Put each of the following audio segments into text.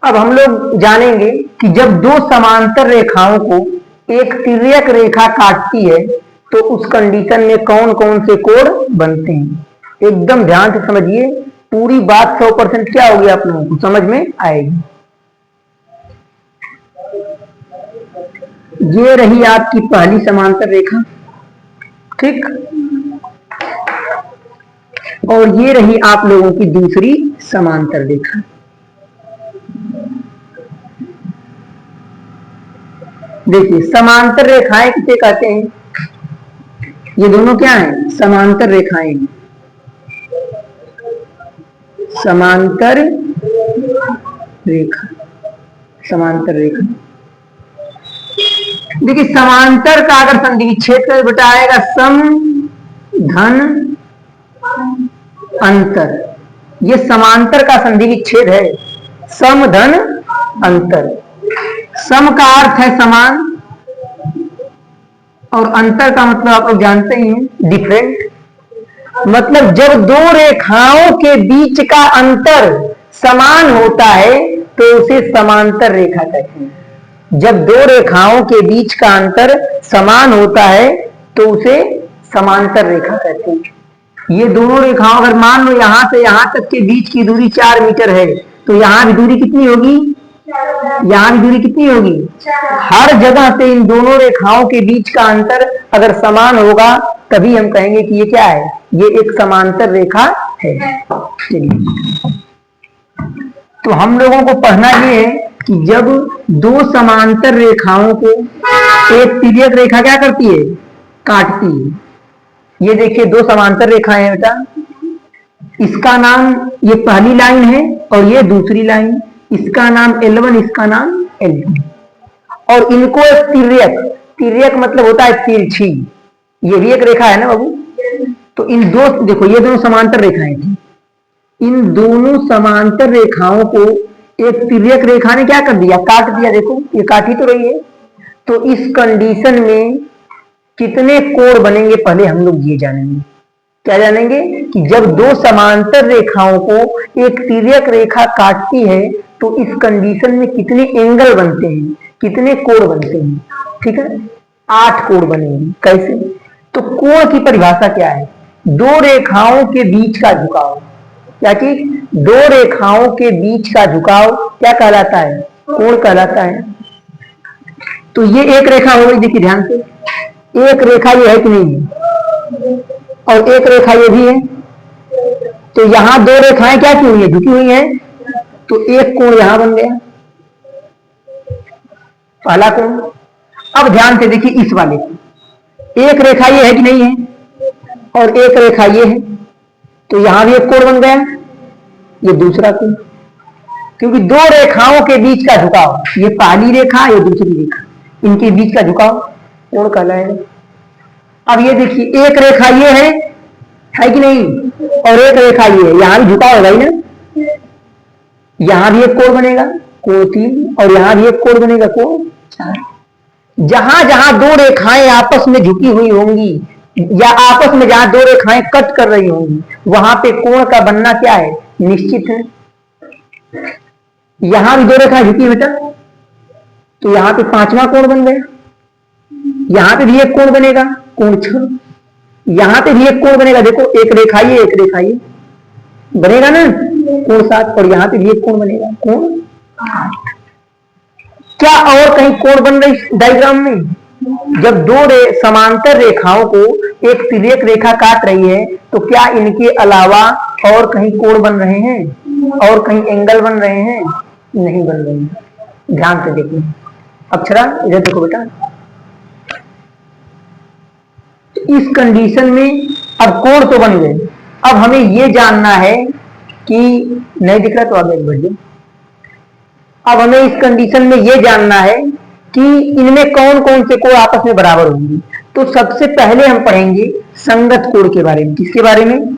अब हम लोग जानेंगे कि जब दो समांतर रेखाओं को एक तिर्यक रेखा काटती है तो उस कंडीशन में कौन कौन से कोण बनते हैं। एकदम ध्यान से समझिए, पूरी बात 100% क्या होगी आप लोगों को समझ में आएगी। ये रही आपकी पहली समांतर रेखा, ठीक, और ये रही आप लोगों की दूसरी समांतर रेखा। देखिए समांतर रेखाएं किसे कहते हैं, ये दोनों क्या हैं, समांतर रेखाएं। समांतर रेखा, समांतर रेखा। देखिए समांतर का अगर संधि विच्छेद कर बेटा आएगा सम धन अंतर। ये समांतर का संधि विच्छेद है, सम धन अंतर। सम का अर्थ है समान और अंतर का मतलब आप लोग जानते ही हैं डिफरेंट। मतलब जब दो रेखाओं के बीच का अंतर समान होता है तो उसे समांतर रेखा कहते हैं। जब दो रेखाओं के बीच का अंतर समान होता है तो उसे समांतर रेखा कहते हैं। ये दोनों रेखाओं अगर मान लो यहां से यहां तक के बीच की दूरी 4 मीटर है तो यहां भी दूरी कितनी होगी, यहां भी दूरी कितनी होगी, हर जगह से इन दोनों रेखाओं के बीच का अंतर अगर समान होगा तभी हम कहेंगे कि ये क्या है, ये एक समांतर रेखा है। चलिए तो हम लोगों को पढ़ना ये है कि जब दो समांतर रेखाओं को एक तिर्यक रेखा क्या करती है, काटती है। ये देखिए दो समांतर रेखाएं हैं बेटा, इसका नाम, ये पहली लाइन है और ये दूसरी लाइन, इसका नाम L1, इसका नाम L2। और इनको एक तिर्यक, तिर्यक मतलब होता है तिरछी, ये भी एक रेखा है ना बाबू। तो इन दो, देखो ये दोनों समांतर रेखाएं थी, इन दोनों समांतर रेखाओं को एक तिर्यक रेखा ने क्या कर दिया, काट दिया। देखो ये काटी तो रही है। तो इस कंडीशन में कितने कोण बनेंगे पहले हम लोग ये जानेंगे। क्या जानेंगे कि जब दो समांतर रेखाओं को एक तिर्यक रेखा काटती है तो इस कंडीशन में कितने एंगल बनते हैं, कितने कोण बनते हैं। ठीक है, 8 कोण बनेंगे। कैसे, तो कोण की परिभाषा क्या है, दो रेखाओं के बीच का झुकाव। क्या चीज, दो रेखाओं के बीच का झुकाव क्या कहलाता है, कोण कहलाता है। तो ये एक रेखा हो गई, देखिए ध्यान से, एक रेखा ये है कि नहीं है, और एक रेखा ये भी है। तो यहां दो रेखाएं क्या की हुई है, झुकी हुई हैं, तो एक कोण यहां बन गया, पहला कोण। अब ध्यान से देखिए इस वाले को, एक रेखा ये है कि नहीं है, और एक रेखा ये है, तो यहां भी एक कोण बन गया, ये दूसरा कोण। क्योंकि दो रेखाओं के बीच का झुकाव, ये पहली रेखा, ये दूसरी रेखा, इनके बीच का झुकाव कोण कहलाएगा। अब ये देखिए एक रेखा ये है कि नहीं, और एक रेखा ये है, यहां भी झुकाव होगा ही ना, यहां भी एक कोण बनेगा, कोण 3, और यहां भी एक कोण बनेगा, कोण 4। जहां जहां दो रेखाएं आपस में झुकी हुई होंगी या आपस में जहां दो रेखाएं कट कर रही होंगी वहां पे कोण का बनना क्या है, निश्चित है। यहां भी दो रेखाएं झुकी बेटा, तो यहां पे 5वां कोण बन गया, यहां पे भी एक कोण बनेगा, कोण 6, यहां पे भी एक कोण बनेगा, देखो एक रेखा ये, एक रेखा ये बनेगा ना, कोण 7, और यहां पे भी एक कोण बनेगा, कोण 8। क्या और कहीं कोण बन रही डायग्राम में, जब दो समांतर रेखाओं को एक तिर्यक रेखा काट रही है तो क्या इनके अलावा और कहीं कोण बन रहे हैं, और कहीं एंगल बन रहे हैं, नहीं बन रहे हैं। ध्यान से देखिए, अक्षरा इधर देखो बेटा, इस कंडीशन में अब कोण तो बन गए, अब हमें यह जानना है कि, नहीं दिख रहा तो आगे बढ़िए। अब हमें इस कंडीशन में यह जानना है कि इनमें कौन कौन से कोण आपस में बराबर होंगे। तो सबसे पहले हम पढ़ेंगे संगत कोण के बारे में। किसके बारे में,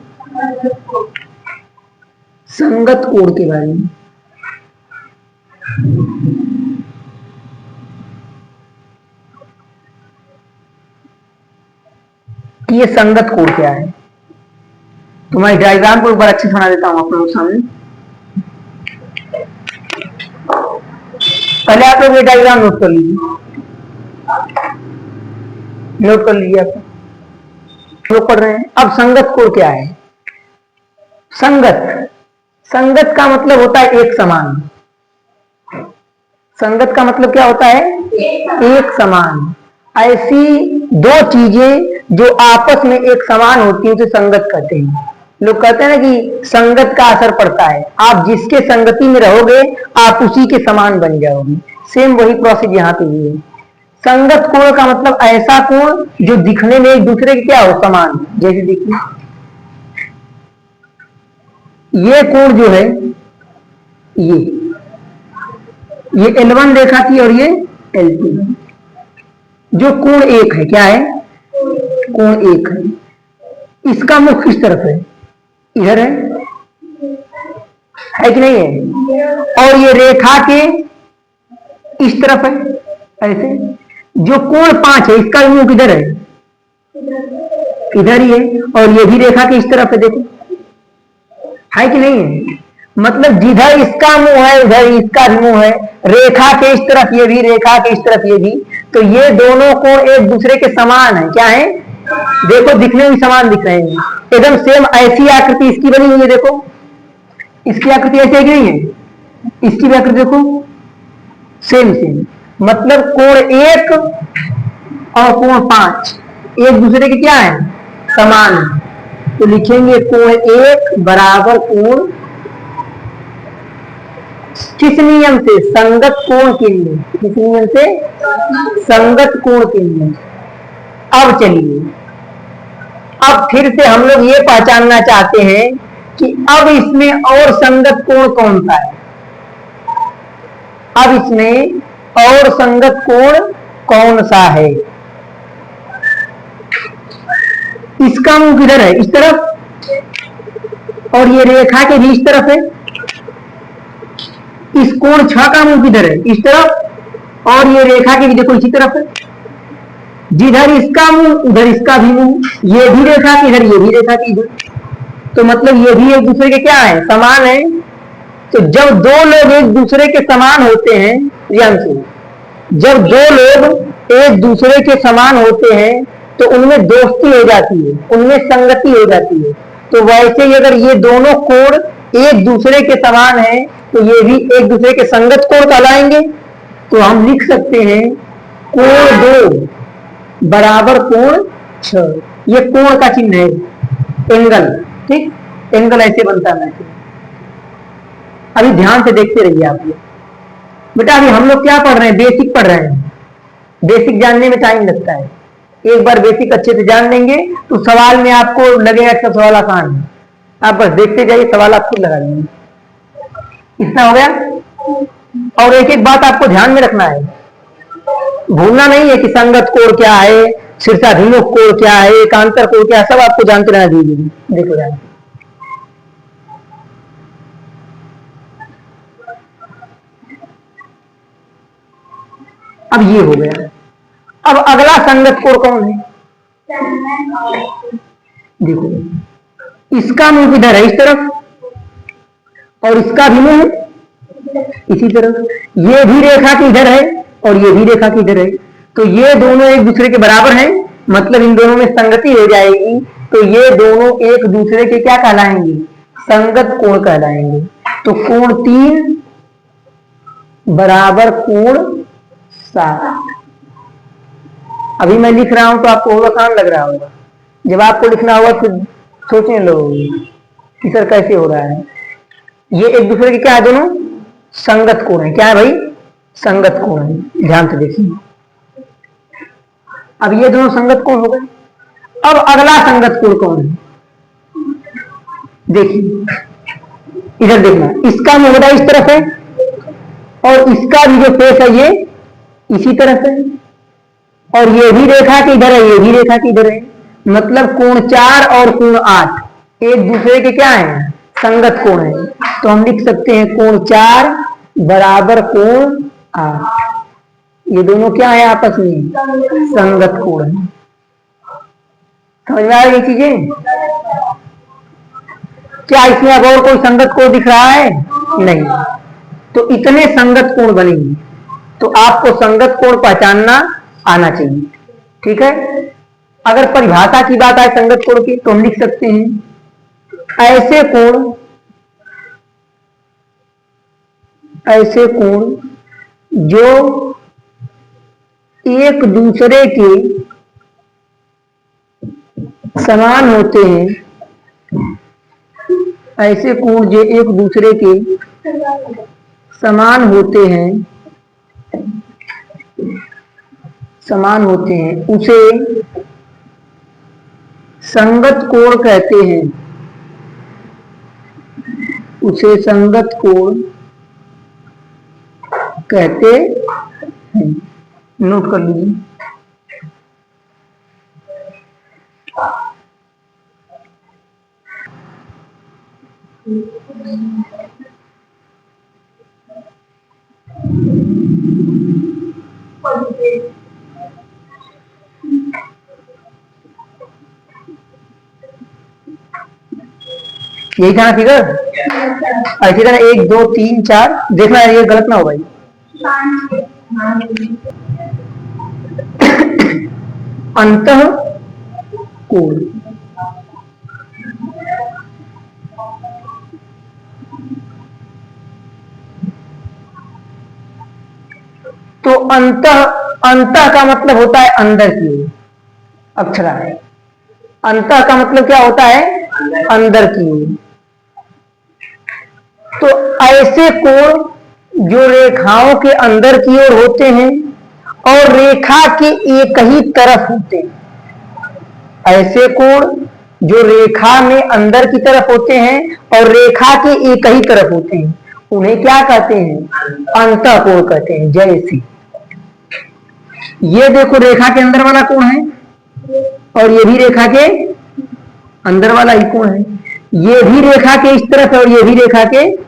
संगत कोण के बारे में। ये संगत कोण क्या है, तुम्हारी डायग्राम को एक बार अच्छे से बना देता हूं आप लोगों के सामने। पहले आप लोग ये डायग्राम नोट कर लीजिए, नोट कर लीजिए। आप लोग पढ़ रहे हैं। अब संगत कोण क्या है? संगत, संगत का मतलब होता है एक समान। संगत का मतलब क्या होता है? एक समान। ऐसी दो चीजें जो आपस में एक समान होती है उसे संगत कहते हैं। लोग कहते हैं ना कि संगत का असर पड़ता है, आप जिसके संगति में रहोगे आप उसी के समान बन जाओगे। सेम वही प्रोसेस यहाँ पे भी है। संगत कोण का मतलब ऐसा कोण जो दिखने में एक दूसरे के क्या हो, समान। जैसे देखिए ये कोण जो है, ये L1 रेखा की और ये L2, जो कोण एक है। क्या है? कोण एक है। इसका मुख किस तरफ है? इधर है कि नहीं है? और ये रेखा के इस तरफ है, ऐसे। जो कोण 5 है इसका मुख किधर है? इधर ही है। और ये भी रेखा के इस तरफ है, देखो, है कि नहीं है? मतलब जिधर इसका मुंह है उधर इसका भी मुंह है। रेखा के इस तरफ ये भी, रेखा के इस तरफ ये भी। तो ये दोनों कोण एक दूसरे के समान है। क्या है? देखो दिखने में समान दिख रहे हैं, एकदम सेम। ऐसी आकृति इसकी बनी हुई है, देखो इसकी आकृति ऐसी है कि नहीं है? इसकी भी आकृति देखो, सेम सेम। मतलब कोण 1 और कोण 5 एक दूसरे के क्या है? समान है। तो लिखेंगे कोण 1 बराबर कोण, किस नियम से? संगत कोण के लिए। किस नियम से? संगत कोण के लिए। अब चलिए, अब फिर से हम लोग ये पहचानना चाहते हैं कि अब इसमें और संगत कोण कौन सा है। अब इसमें और संगत कोण कौन सा है? इसका मुंह किधर है? इस तरफ। और ये रेखा के भी इस तरफ है। इस कोण 6 का मुंह किधर है? इस तरफ। और ये रेखा के भी देखो इसी तरफ है। जिधर इसका मुंह उधर इसका भी मुंह। ये भी रेखा की इधर, ये भी रेखा की इधर। तो मतलब ये भी एक दूसरे के क्या है? समान है। तो जब दो लोग एक दूसरे के समान होते हैं, ध्यान से, जब दो लोग एक दूसरे के समान होते हैं तो उनमें दोस्ती हो जाती है, उनमें संगति हो जाती है। तो वैसे ही अगर ये दोनों कोण एक दूसरे के समान है तो ये भी एक दूसरे के संगत कोण कहलाएंगे। तो हम लिख सकते हैं कोण 2 बराबर कोण 6। ये कोण का चिन्ह है, एंगल। ठीक, एंगल ऐसे बनता है। अभी ध्यान से देखते रहिए आप लोग। बेटा अभी हम लोग क्या पढ़ रहे हैं? बेसिक पढ़ रहे हैं। बेसिक जानने में टाइम लगता है। एक बार बेसिक अच्छे से जान लेंगे तो सवाल में आपको लगेगा इसका सवाल आसान है। आप बस देखते जाइए, सवाल आप खुद लगा लेंगे। इतना हो गया। और एक एक बात आपको ध्यान में रखना है, भूलना नहीं है कि संगत कोण क्या है, शीर्षाभिमुख कोण क्या है, एकांतर कोण क्या है, सब आपको जानते रहना दीजिए। देखो जाए, अब ये हो गया। अब अगला संगत कोण कौन है? देखो इसका मुंह किधर है? इस तरफ। और इसका भी मुंह इसी तरफ। ये भी रेखा की इधर है और ये भी रेखा की इधर है। तो ये दोनों एक दूसरे के बराबर हैं, मतलब इन दोनों में संगति हो जाएगी। तो ये दोनों एक दूसरे के क्या कहलाएंगे? संगत कोण कहलाएंगे। तो कोण 3 बराबर कोण 7। अभी मैं लिख रहा हूं तो आपको और आसान लग रहा होगा। जब आपको लिखना होगा तो सोचने लोगे कि सर कैसे हो रहा है। ये एक दूसरे के क्या है? दोनों संगत कोण है। क्या है भाई? संगत कोण है। ध्यान से देखिए, अब ये दोनों संगत कोण हो गए। अब अगला संगत कोण कौन है? देखिए इधर देखना, इसका मुंह इस तरफ है और इसका भी जो फेस है ये इसी तरफ है। और ये भी रेखा की इधर है, ये भी रेखा की इधर है। मतलब कोण 4 और कोण 8 एक दूसरे के क्या है? संगत कोण है। तो हम लिख सकते हैं कोण 4 बराबर कोण 8। ये दोनों क्या है? आपस में संगत कोण है। समझ में आ रही चीजें? क्या इसमें अब और कोई संगत कोण दिख रहा है? नहीं। तो इतने संगत कोण बनेंगे। तो आपको संगत कोण पहचानना आना चाहिए। ठीक है। अगर परिभाषा की बात आए संगत कोण की तो हम लिख सकते हैं ऐसे कोण जो एक दूसरे के समान होते हैं, ऐसे कोण जो एक दूसरे के समान होते हैं उसे संगत कोण कहते हैं। उसे संगत कोण कहते हैं। नोट कर लीजिए। यही था फिगर। ऐसी तरह 1 2 3 4 देखना है, ये गलत ना हो भाई। अंतः कोण, तो अंतः का मतलब होता है अंदर की ओर। अक्षरा है। अंतः का मतलब क्या होता है? अंदर की ओर। तो ऐसे कोण जो रेखाओं के अंदर की ओर होते हैं और रेखा के एक ही तरफ होते हैं। ऐसे कोण जो रेखा में अंदर की तरफ होते हैं और रेखा के एक ही तरफ होते हैं, उन्हें क्या कहते हैं? अंतः कोण कहते हैं। जैसे ये देखो, रेखा के अंदर वाला कोण है और ये भी रेखा के अंदर वाला ही कोण है। ये भी रेखा के इस तरफ है और ये भी रेखा के,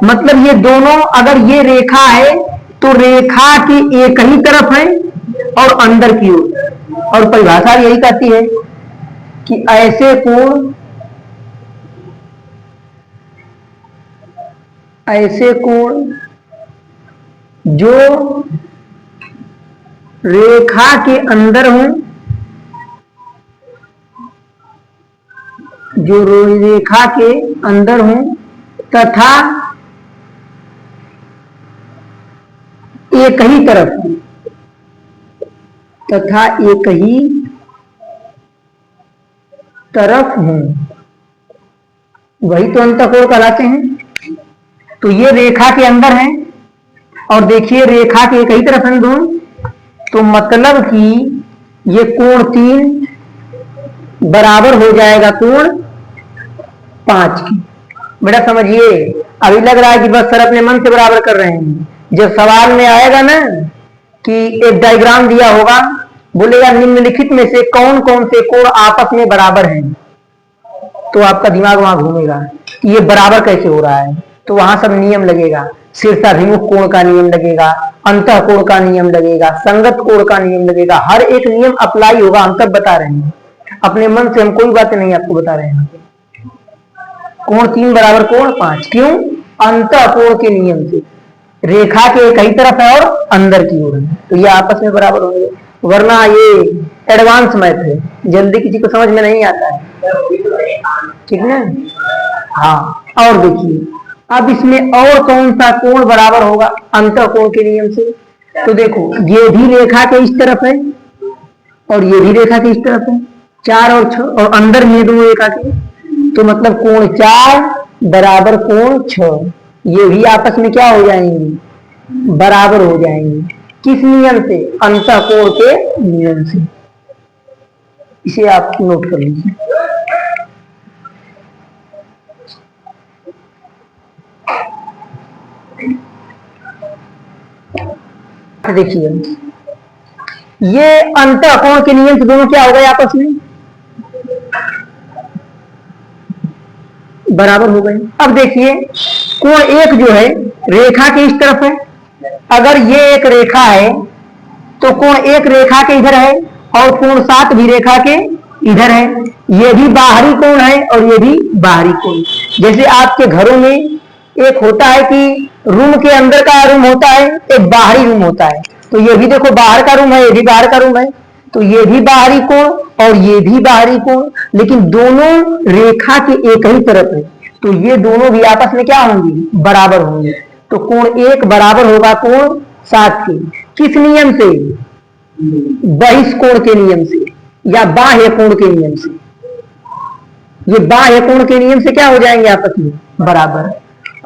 मतलब ये दोनों, अगर ये रेखा है तो रेखा की एक ही तरफ है और अंदर की ओर। और परिभाषा यही कहती है कि ऐसे कोण जो रेखा के अंदर हूं, जो रेखा के अंदर हूं तथा एक ही तरफ हूं, तथा एक ही तरफ हूं, वही तो अंतःकोण कहलाते हैं। तो ये रेखा के अंदर है और देखिए रेखा के एक ही तरफ है दोनों, तो मतलब कि ये कोण 3 बराबर हो जाएगा कोण 5 की। बेटा समझिए, अभी लग रहा है कि बस सर अपने मन से बराबर कर रहे हैं। जब सवाल में आएगा ना कि एक डायग्राम दिया होगा, बोलेगा निम्नलिखित में से कौन कौन से कोण आपस में बराबर हैं, तो आपका दिमाग वहां घूमेगा कि ये बराबर कैसे हो रहा है। तो वहां सब नियम लगेगा, शीर्षाभिमुख कोण का नियम लगेगा, अंतः कोण का नियम लगेगा, संगत कोण का नियम लगेगा, हर एक नियम अप्लाई होगा। हम सब बता रहे हैं, अपने मन से हम कोई बातें नहीं आपको बता रहे हैं। कोण 3 बराबर कोण 5, क्यों? अंतः कोण के नियम से। रेखा के एक ही तरफ है और अंदर की ओर है, तो ये आपस में बराबर होंगे। वरना ये एडवांस मैथ है, जल्दी किसी को समझ में नहीं आता है। ठीक है। हाँ, और देखिए अब इसमें और कौन सा कोण बराबर होगा अंतः कोण के नियम से? तो देखो, ये भी रेखा के इस तरफ है और ये भी रेखा के इस तरफ है, 4 और 6, और अंदर में दोनों रेखा के, तो मतलब कोण 4 बराबर कोण 6, ये भी आपस में क्या हो जाएंगे? बराबर हो जाएंगे। किस नियम से? अंतः कोण के नियम से। इसे आप नोट कर लीजिए। देखिए, ये अंतः कोण के नियम से दोनों क्या हो गए? आपस में बराबर हो गए। अब देखिए, कोण 1 जो है रेखा के इस तरफ है। अगर ये एक रेखा है तो कोण 1 रेखा के इधर है और कोण 7 भी रेखा के इधर है, ये भी बाहरी कोण है और ये भी बाहरी कोण। जैसे आपके घरों में एक होता है कि रूम के अंदर का रूम होता है, एक बाहरी रूम होता है, तो ये भी देखो बाहर का रूम है, ये भी बाहर का रूम है, तो ये भी बाहरी कोण और ये भी बाहरी कोण, लेकिन दोनों रेखा के एक ही तरफ है, तो ये दोनों भी आपस में क्या होंगी, बराबर होंगे। तो कोण एक बराबर होगा कोण 7 के। किस नियम से, बहिष्कोण के नियम से या बाह्य कोण के नियम से। ये बाह्य कोण के नियम से क्या हो जाएंगे आपस में बराबर।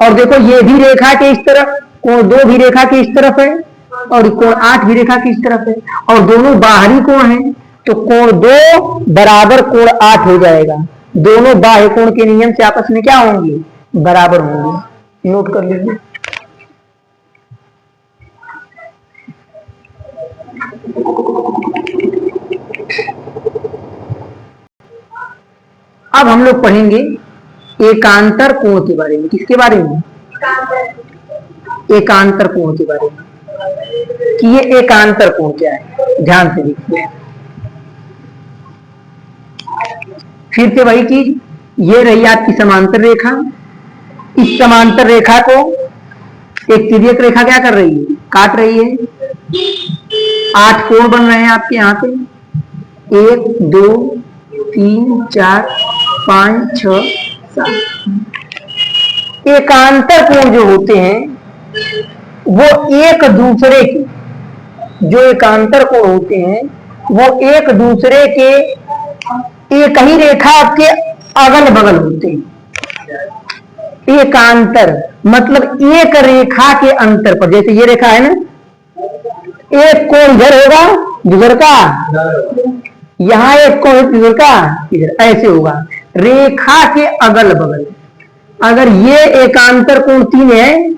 और देखो ये भी रेखा के इस तरफ, कोण 2 भी रेखा के इस तरफ है और कोण 8 भी रेखा की इस तरफ है, और दोनों बाहरी कोण हैं, तो कोण 2 बराबर कोण 8 हो जाएगा। दोनों बाह्य कोण के नियम से आपस में क्या होंगे, बराबर होंगे। नोट कर लीजिए। अब हम लोग पढ़ेंगे एकांतर कोण के बारे में। किसके बारे में, एकांतर कोण के बारे में, कि ये एकांतर कोण क्या है। ध्यान से देखिए, फिर से वही चीज, ये रही आपकी समांतर रेखा, इस समांतर रेखा को एक तिर्यक रेखा क्या कर रही है, काट रही है। 8 कोण बन रहे हैं आपके यहाँ पे, 1 2 3 4 5 6 7। एकांतर कोण जो होते हैं वो एक दूसरे के, जो एकांतर कोण होते हैं वो एक दूसरे के एक ही रेखा के अगल बगल होते हैं। एकांतर मतलब एक रेखा के अंतर पर, जैसे ये रेखा है ना, एक कोण इधर होगा इधर का, यहां एक कोण इधर का इधर, ऐसे होगा रेखा के अगल बगल। अगर ये एकांतर कोण 3 है,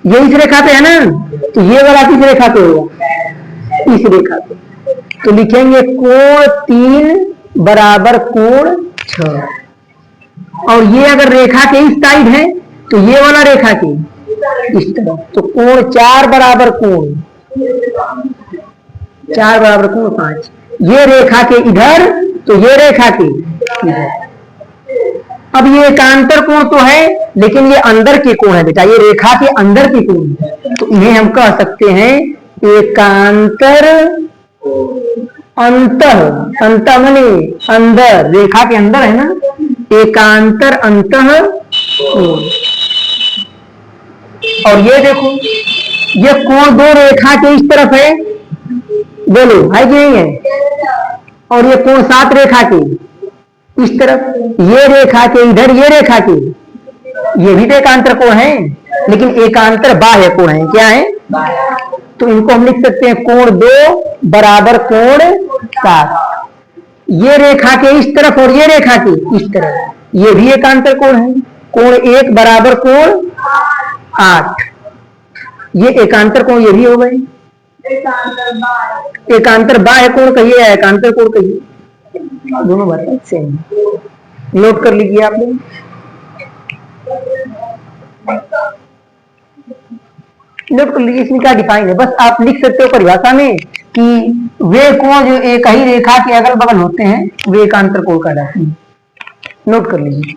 ये इस रेखा पे है ना, तो ये वाला किस रेखा पे होगा, इस रेखा पे, तो लिखेंगे कोण 3 बराबर कोण 6। और ये अगर रेखा के इस साइड है तो ये वाला रेखा के इस तरफ, तो कोण 4 बराबर कोण 5। ये रेखा के इधर तो ये रेखा के इधर। अब ये एकांतर कोण तो है, लेकिन ये अंदर के कोण है बेटा, ये रेखा के अंदर के कोण है, तो इन्हें हम कह सकते हैं एकांतर अंतः। अंतः माने अंदर, रेखा के अंदर है ना, एकांतर अंतः कोण। और ये देखो, ये कोण 2 रेखा के इस तरफ है, बोलो है कि नहीं है, और ये कोण 7 रेखा के इस तरफ, ये रेखा के इधर, ये रेखा के, ये भी तो एकांतर कोण है, लेकिन एकांतर बाह्य कोण है। क्या है, तो इनको हम लिख सकते हैं कोण 2 बराबर कोण 7। ये रेखा के इस तरफ और ये रेखा के इस तरफ, ये भी एकांतर कोण है। कोण 1 बराबर कोण 8, ये एकांतर कोण ये भी हो गए। एकांतर बाह्य कोण कहिए या एकांतर कोण कहिए, दोनों बात सेम। नोट कर लीजिए आप लोग। नोट कर लीजिए, इसमें क्या डिफाइन है, बस आप लिख सकते हो परिभाषा में कि वे कोण जो एक ही रेखा के अगल बगल होते हैं वे एकांतर कोण कहलाते हैं। नोट कर लीजिए।